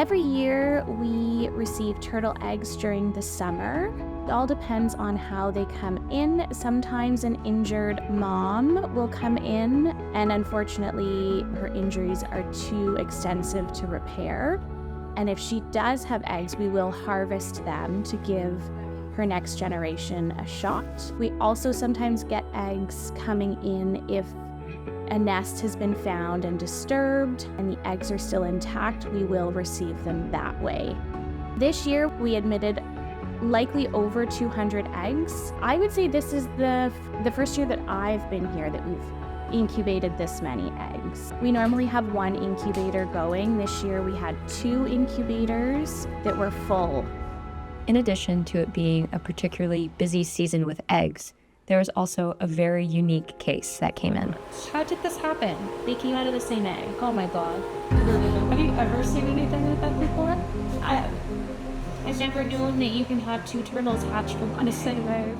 Every year we receive turtle eggs during the summer. It all depends on how they come in. Sometimes an injured mom will come in, and unfortunately her injuries are too extensive to repair. And if she does have eggs, we will harvest them to give her next generation a shot. We also sometimes get eggs coming in if a nest has been found and disturbed and the eggs are still intact. We will receive them that way. This year we admitted likely over 200 eggs. I would say this is the first year that I've been here that we've incubated this many eggs. We normally have one incubator going. This year we had 2 incubators that were full. In addition to it being a particularly busy season with eggs, there was also a very unique case that came in. How did this happen? They came out of the same egg. Oh my God. Have you ever seen anything like that before? I've never known that you can have 2 turtles hatched from on a same egg.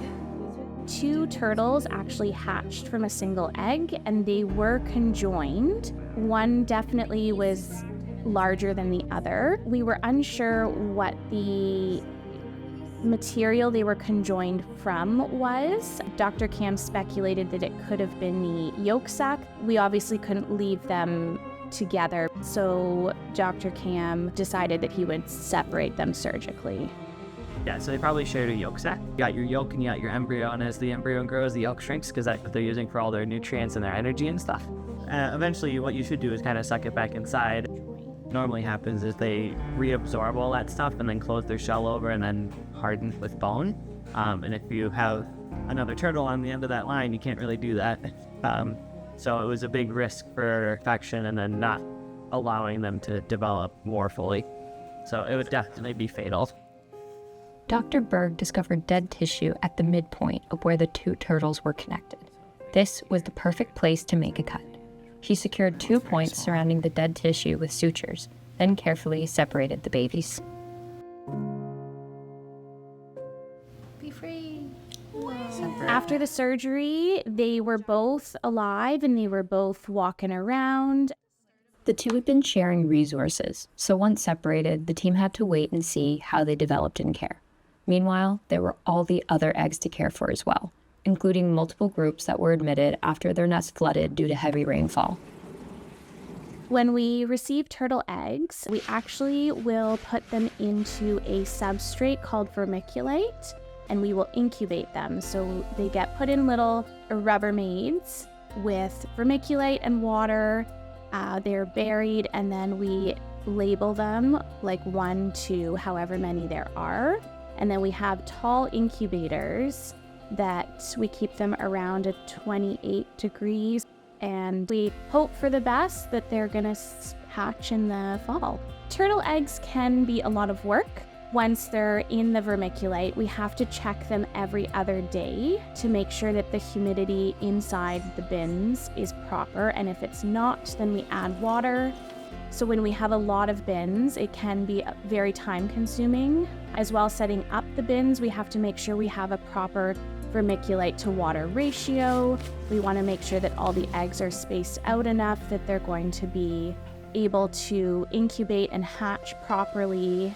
2 turtles actually hatched from a single egg, and they were conjoined. One definitely was larger than the other. We were unsure what the material they were conjoined from was. Dr. Cam speculated that it could have been the yolk sac. We obviously couldn't leave them together, so Dr. Cam decided that he would separate them surgically. Yeah, so they probably shared a yolk sac. You got your yolk and you got your embryo, and as the embryo grows, the yolk shrinks because that's what they're using for all their nutrients and their energy and stuff. Eventually, what you should do is kind of suck it back inside. Normally happens is they reabsorb all that stuff and then close their shell over and then harden with bone. And if you have another turtle on the end of that line, you can't really do that. So it was a big risk for infection and then not allowing them to develop more fully. So it would definitely be fatal. Dr. Berg discovered dead tissue at the midpoint of where the 2 turtles were connected. This was the perfect place to make a cut. He secured 2 points surrounding the dead tissue with sutures, then carefully separated the babies. Be free. After the surgery, they were both alive and they were both walking around. The 2 had been sharing resources, so once separated, the team had to wait and see how they developed in care. Meanwhile, there were all the other eggs to care for as well, including multiple groups that were admitted after their nests flooded due to heavy rainfall. When we receive turtle eggs, we actually will put them into a substrate called vermiculite, and we will incubate them. So they get put in little Rubbermaids with vermiculite and water. They're buried, and then we label them like 1, 2, however many there are. And then we have tall incubators that we keep them around at 28 degrees. And we hope for the best that they're gonna hatch in the fall. Turtle eggs can be a lot of work. Once they're in the vermiculite, we have to check them every other day to make sure that the humidity inside the bins is proper. And if it's not, then we add water. So when we have a lot of bins, it can be very time consuming. As well, setting up the bins, we have to make sure we have a proper vermiculite to water ratio. We want to make sure that all the eggs are spaced out enough that they're going to be able to incubate and hatch properly.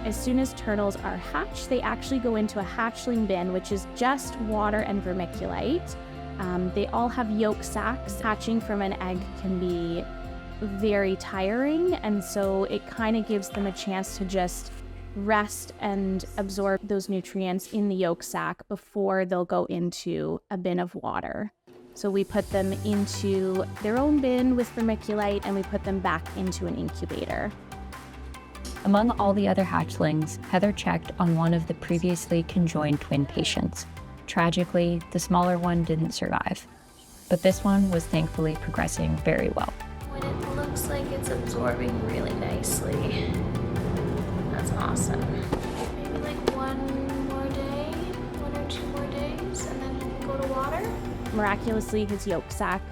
As soon as turtles are hatched, they actually go into a hatchling bin, which is just water and vermiculite. They all have yolk sacs. Hatching from an egg can be very tiring, and so it kind of gives them a chance to just rest and absorb those nutrients in the yolk sac before they'll go into a bin of water. So we put them into their own bin with vermiculite, and we put them back into an incubator. Among all the other hatchlings, Heather checked on one of the previously conjoined twin patients. Tragically, the smaller one didn't survive, but this one was thankfully progressing very well. When it looks like it's absorbing really nicely, that's awesome. Maybe like 1 more day, 1 or 2 more days, and then go to water. Miraculously, his yolk sac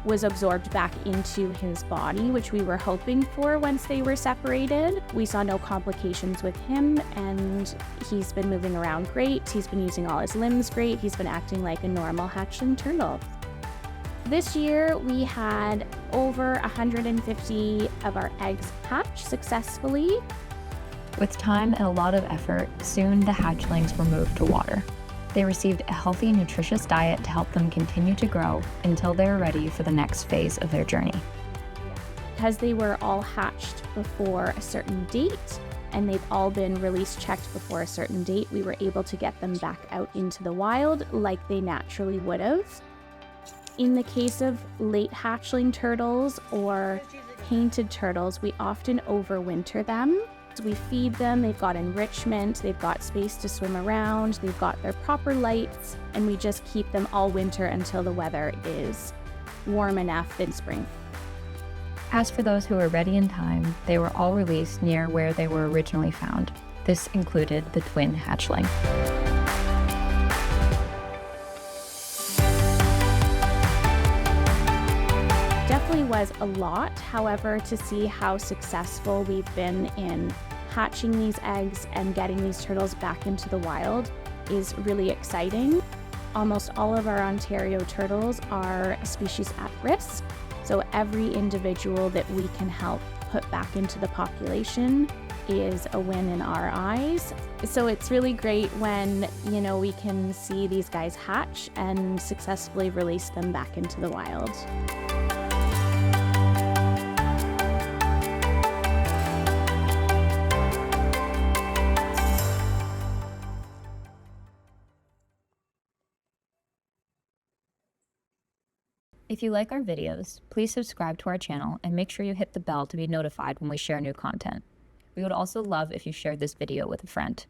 was absorbed back into his body, which we were hoping for once they were separated. We saw no complications with him, and he's been moving around great. He's been using all his limbs great. He's been acting like a normal hatchling turtle. This year we had over 150 of our eggs hatch successfully. With time and a lot of effort, soon the hatchlings were moved to water. They received a healthy, nutritious diet to help them continue to grow until they were ready for the next phase of their journey. Because they were all hatched before a certain date, and they've all been release checked before a certain date, we were able to get them back out into the wild like they naturally would have. In the case of late hatchling turtles or painted turtles, we often overwinter them. So we feed them, they've got enrichment, they've got space to swim around, they've got their proper lights, and we just keep them all winter until the weather is warm enough in spring. As for those who were ready in time, they were all released near where they were originally found. This included the twin hatchling. Definitely was a lot. However, to see how successful we've been in hatching these eggs and getting these turtles back into the wild is really exciting. Almost all of our Ontario turtles are a species at risk, so every individual that we can help put back into the population is a win in our eyes. So it's really great when, we can see these guys hatch and successfully release them back into the wild. If you like our videos, please subscribe to our channel and make sure you hit the bell to be notified when we share new content. We would also love if you shared this video with a friend.